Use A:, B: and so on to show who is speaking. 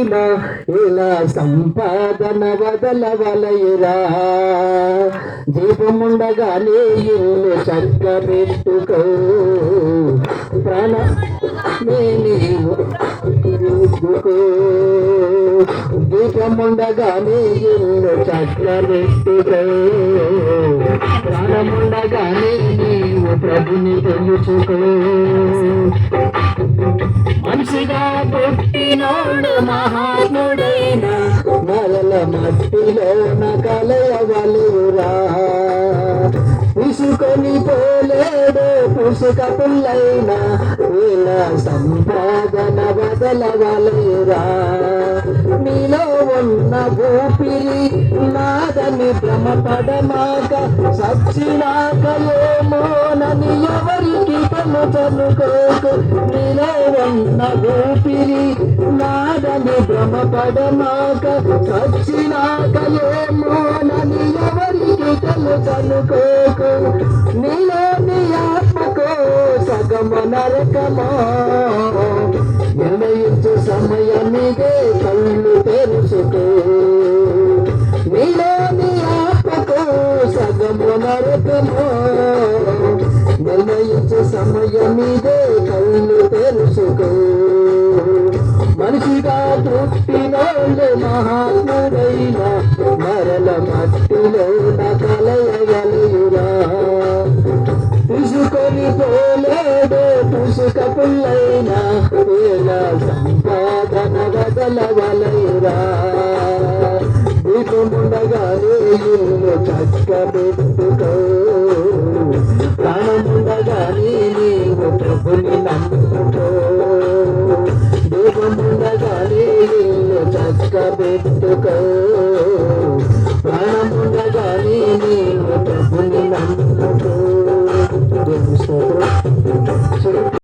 A: పుట్టినా ఇలా సంపాదన వదలవలయురా. దీపముండగానే ఇల్లు చక్క పెట్టుకో, ప్రాణమే నీవు దిద్దుకో. దీపముండగానే ఇల్లు చక్క పెట్టుకో, ప్రాణముండగానే నీవు ప్రభుని తెలుసుకో. మనిషిగా పుట్టినోడు మహాత్ముడైన మరల మట్టిలోన కలయవలురా. పుసుకొని పోలేడు పుసుక పుల్లైన ఇలా సంపాదన వదలవలురా. నీలో ఉన్న ఊపిరి నాదని భ్రమపడమాక, సచ్చినాక ఏమోనని ఎవరికి తెలుసుకోకు. నీలో ఉన్న ఊపిరి నాదని భ్రమపడమాక, సచ్చినాక ఏమోనని ఎవరికి తెలుసుకోకు. నీలోని ఆత్మకో సగమ నరకమో నిర్ణయించు సమయమిదే, కళ్ళు తెరుచుకో. నీలోని ఆత్మకో సగమ నరకమో నిర్ణయించు సమయమిదే, కళ్ళు తెరుచుకో. మనిషిగా పుట్టినోళ్ళు మహాత్ముడైన మరల మట్టిలో కలయగలుగురా. పుసుకొని పోలేడు పుసుక పుల్లైన ఇలా సంపాదన వదలవలయురా. దీపముండగానే ఇల్లు చక్క పెట్టుకో, ప్రాణముండగానే నీవు ప్రభుని నమ్ముకో. దీపముండగానే ఇల్లు చక్క పెట్టుకో, ప్రాణముండగానే నీవు ప్రభుని